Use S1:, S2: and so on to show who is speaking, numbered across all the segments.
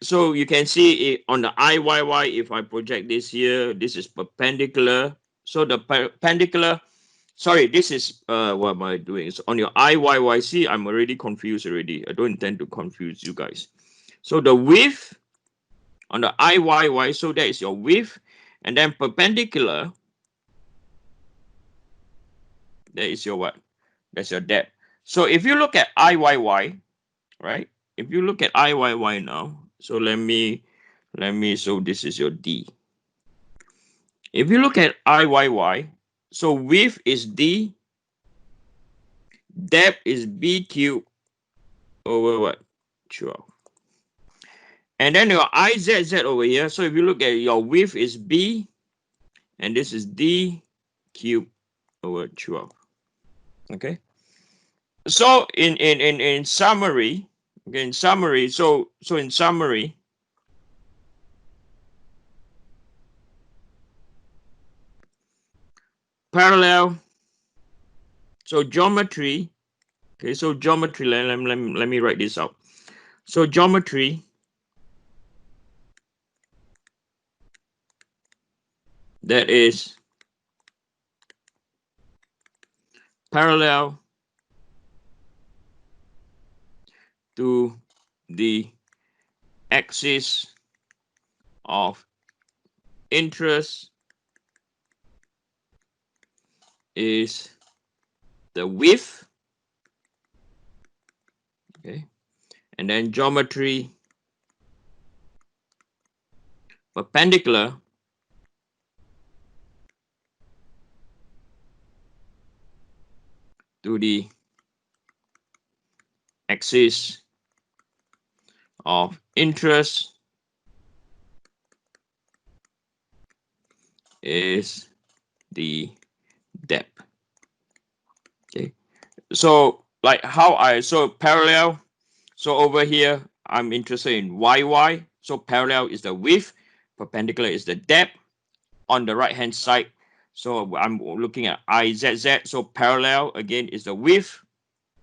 S1: So you can see it on the IYY, if I project this here, this is perpendicular. So the perpendicular, sorry, this is, what am I doing? It's on your IYY. See, I'm already confused already. I don't intend to confuse you guys. So the width on the IYY, so that is your width. And then perpendicular, that is your what? That's your depth. So if you look at IYY, right? If you look at IYY now, so let me, so this is your D. If you look at IYY, so width is D, depth is B cubed over what? 12. And then your IZZ over here, so if you look at your width is B, and this is D cubed over 12. Okay. So in summary, okay, in summary, so in summary, parallel, so geometry, okay, so geometry, let me write this out. So geometry, that is parallel to the axis of interest is the width, okay, and then geometry perpendicular to the axis of interest is the depth. Okay, so like how so parallel, so over here I'm interested in YY, so parallel is the width, perpendicular is the depth. On the right hand side, so I'm looking at IZZ, so parallel again is the width,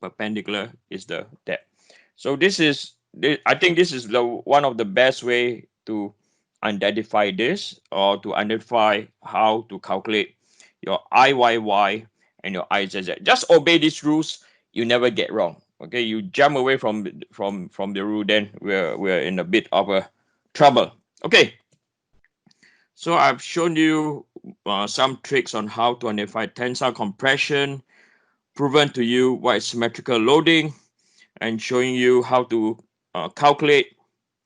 S1: perpendicular is the depth. So this is, I think this is the one of the best way to identify this, or to identify how to calculate your IYY and your IZZ. Just obey these rules, you never get wrong. Okay, you jump away from the rule, then we're in a bit of a trouble. Okay, so I've shown you some tricks on how to identify tensile compression, proven to you what is symmetrical loading, and showing you how to calculate,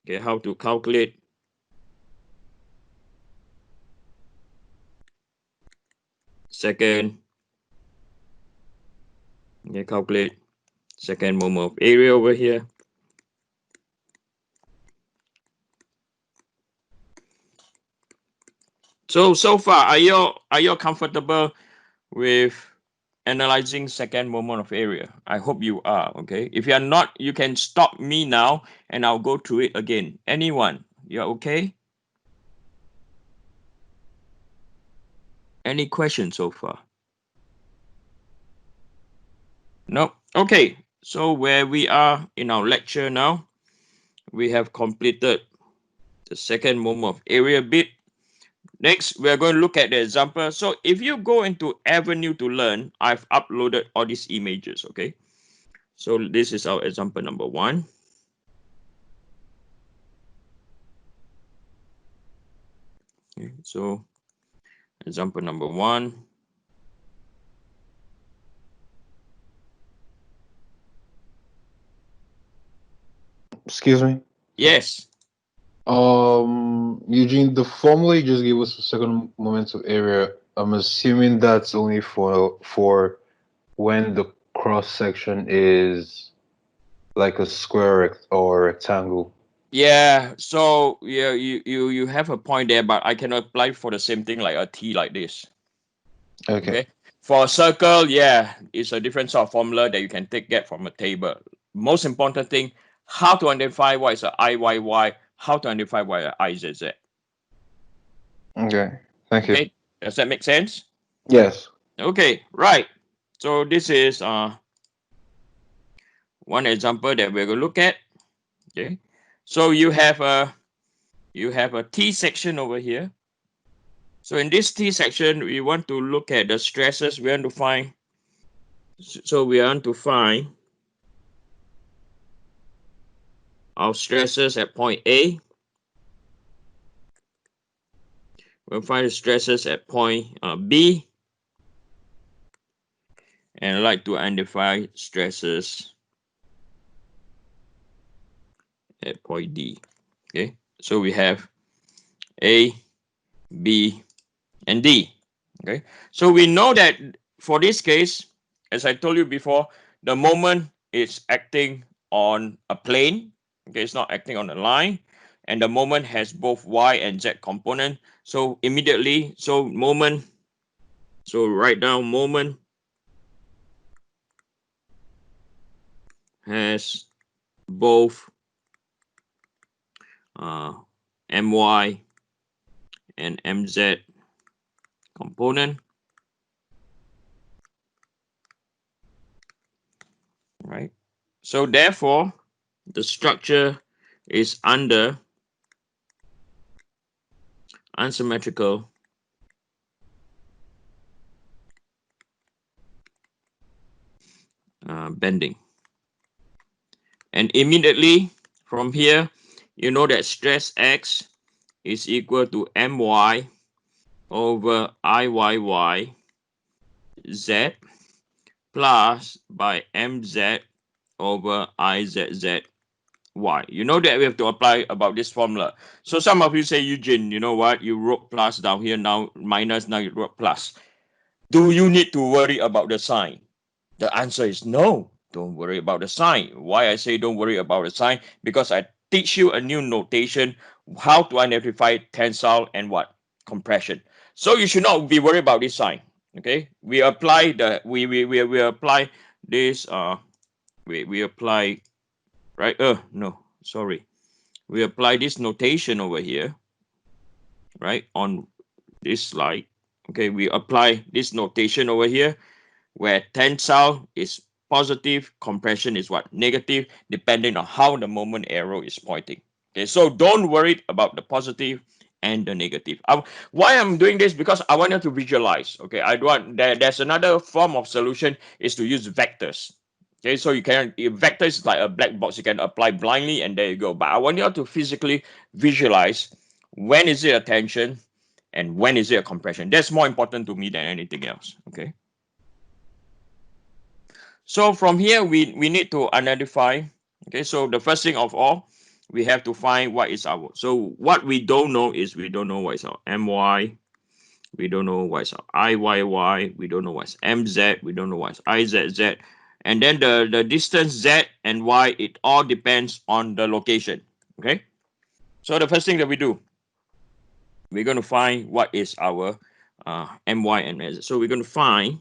S1: okay, how to calculate second, okay, calculate second moment of area over here. So far, are you comfortable with analyzing second moment of area? I hope you are. Okay, if you are not, you can stop me now and I'll go through it again. Anyone, you're okay? Any questions so far? No. Okay, so where we are in our lecture now, we have completed the second moment of area bit. Next, we are going to look at the example. So if you go into Avenue to Learn, I've uploaded all these images, okay? So this is our example number 1. Okay, so example number 1.
S2: Excuse me.
S1: Yes.
S2: Eugene, the formula you just gave us for second moment of area, I'm assuming that's only for when the cross section is like a square or rectangle.
S1: Yeah, so yeah, you have a point there, but I can apply for the same thing like a T like this.
S2: Okay.
S1: For a circle, yeah, it's a different sort of formula that you can get from a table. Most important thing, how to identify what is a IYY, how to identify what is a IZZ.
S2: Okay. Thank you.
S1: Okay, does that make sense?
S2: Yes.
S1: Okay, right. So this is one example that we're going to look at. Okay, So you have a T section over here. So in this T section, we want to look at the stresses. We want to find. So we want to find our stresses at point A. We'll find the stresses at point B. And I'd like to identify stresses at point D. Okay, so we have A, B, and D. Okay, so we know that for this case, as I told you before, the moment is acting on a plane. Okay, it's not acting on a line, and the moment has both y and z component. So immediately, so write down moment has both my and mz component. Right. So therefore, the structure is under unsymmetrical bending. And immediately from here, you know that stress X is equal to my over Iyy z plus by mz over Izz y. You know that we have to apply about this formula. So some of you say, Eugene, you know what? You wrote plus down here, now minus, now you wrote plus. Do you need to worry about the sign? The answer is no. Don't worry about the sign. Why I say don't worry about the sign? Because I teach you a new notation, how to identify tensile and what? Compression. So you should not be worried about this sign. Okay? We apply the we apply this we apply right no, sorry. We apply this notation over here, right? On this slide. Okay, we apply this notation over here where tensile is positive, compression is what? Negative, depending on how the moment arrow is pointing. Okay, so don't worry about the positive and the negative. Why I'm doing this? Because I want you to visualize. Okay, I want there's another form of solution is to use vectors. Okay, so you can vectors is like a black box. You can apply blindly and there you go. But I want you to physically visualize when is it a tension and when is it a compression. That's more important to me than anything else. Okay. So from here, we need to identify. Okay, so the first thing of all, we have to find what is our. So what we don't know is we don't know what is our my. We don't know what is our Iyy. We don't know what is mz. We don't know what is Izz. And then the distance z and y, it all depends on the location. Okay. So the first thing that we do, we're going to find what is our my and mz. So we're going to find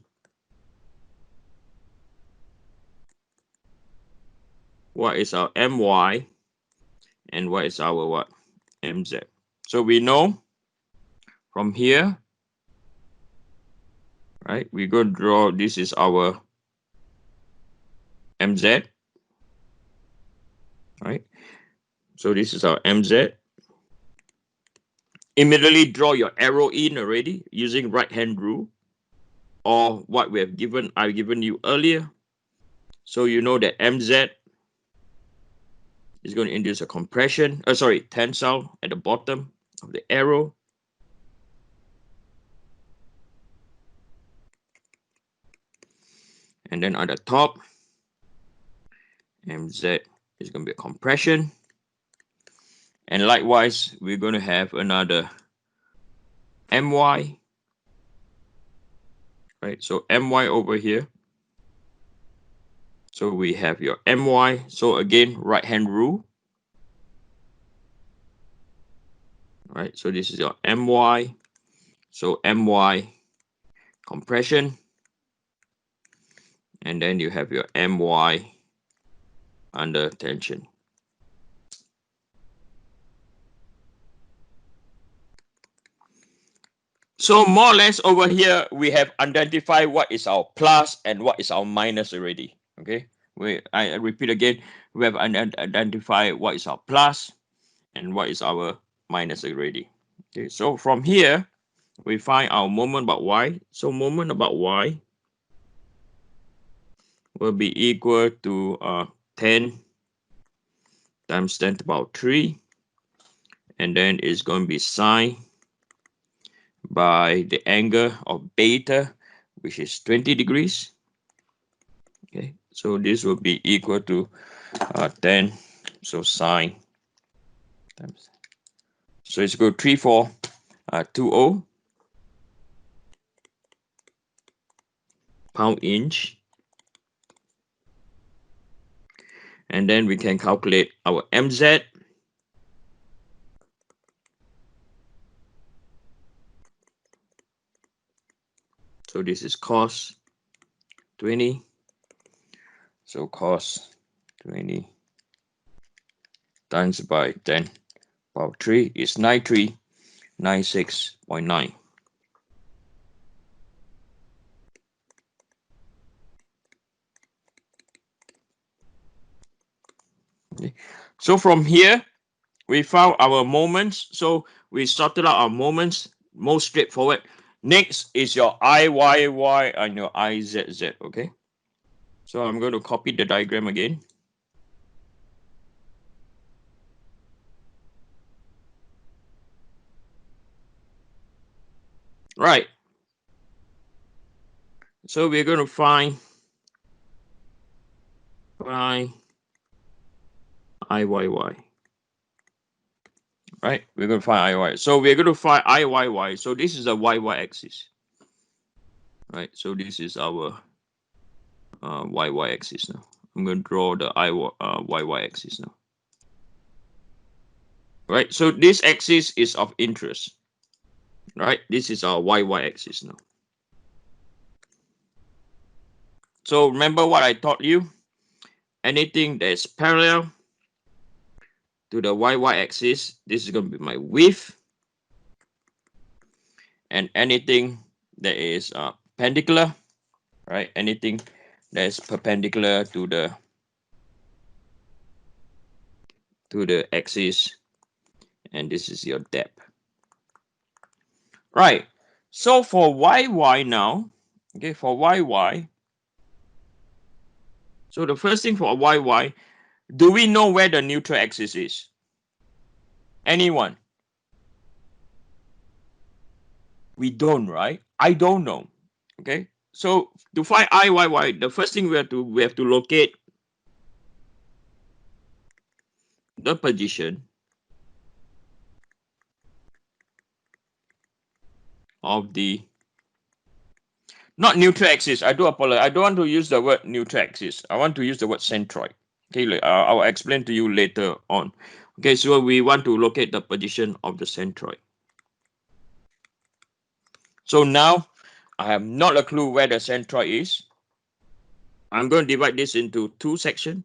S1: what is our my and what is our what? Mz. So we know from here, right? We're going to draw, this is our Mz, right? So this is our Mz. Immediately draw your arrow in already using right hand rule or what we have given, I've given you earlier. So you know that Mz is going to induce a compression, tensile at the bottom of the arrow. And then at the top, Mz is going to be a compression. And likewise, we're going to have another my, right? So my over here. So we have your my. So again, right hand rule. Right, so this is your my. So my compression. And then you have your my under tension. So more or less over here, we have identified what is our plus and what is our minus already. Okay, I repeat again, we have identified what is our plus and what is our minus already. Okay, so from here, we find our moment about y. So moment about y will be equal to 10 times 10 to the power 3. And then it's going to be sine by the angle of beta, which is 20 degrees. Okay, so this will be equal to 10. So sine times. So it's go 3420 pound inch. And then we can calculate our MZ. So this is cos 20. So cos 20 times by 10 power 3 is 9396.9. Okay. So from here, we found our moments. So we sorted out our moments, most straightforward. Next is your IYY and your IZZ, okay? So I'm going to copy the diagram again. Right. So we're going to find IYY. Right, we're going to find IYY. So we're going to find IYY. So this is the YY axis. Right, so this is our YY axis now. I'm going to draw the YY axis now. Right, so this axis is of interest. Right, this is our YY axis now. So remember what I taught you? Anything that is parallel to the YY axis, this is going to be my width. And anything that is perpendicular, right? Anything that is perpendicular to the axis, and this is your depth. Right. So for YY now, okay, for YY, so the first thing for YY, do we know where the neutral axis is? Anyone? We don't, right? I don't know. Okay. So to find IYY, the first thing we have to locate the position of the not neutral axis. I do apologize. I don't want to use the word neutral axis. I want to use the word centroid. Okay, I'll explain to you later on. Okay, so we want to locate the position of the centroid. So now I have not a clue where the centroid is. I'm going to divide this into two sections.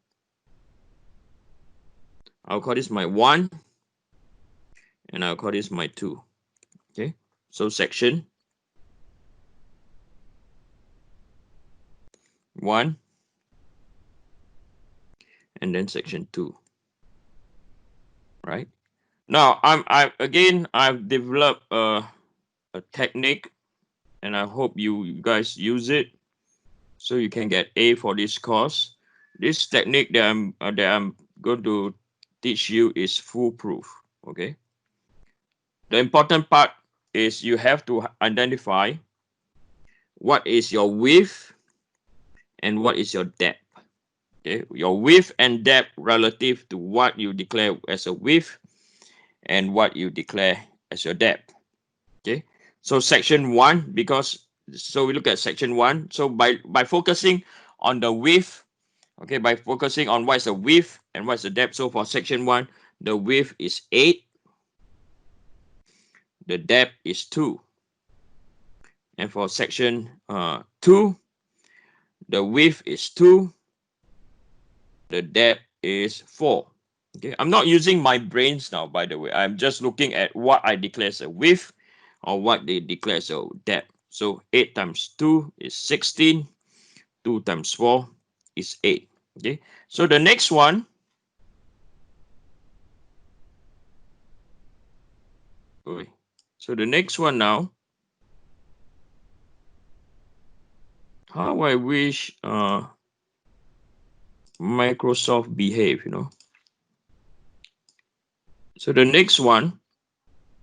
S1: I'll call this my 1 and I'll call this my 2. Okay, so section 1 and then section 2. Right now, I've developed a technique, and I hope you guys use it so you can get A for this course. This technique that I'm going to teach you is foolproof. Okay. The important part is you have to identify what is your width and what is your depth. Okay, your width and depth relative to what you declare as a width and what you declare as your depth. Okay, so section 1, so we look at section 1. So by focusing on the width, okay, by focusing on what is the width and what is the depth. So for section 1, the width is 8, the depth is 2. And for section 2, the width is 2, the depth is 4. Okay, I'm not using my brains now, by the way. I'm just looking at what I declare as a width or what they declare as a depth. So 8 times 2 is 16. 2 times 4 is 8. Okay, so the next one, so the next one now, how I wish Microsoft behave, you know. So the next one,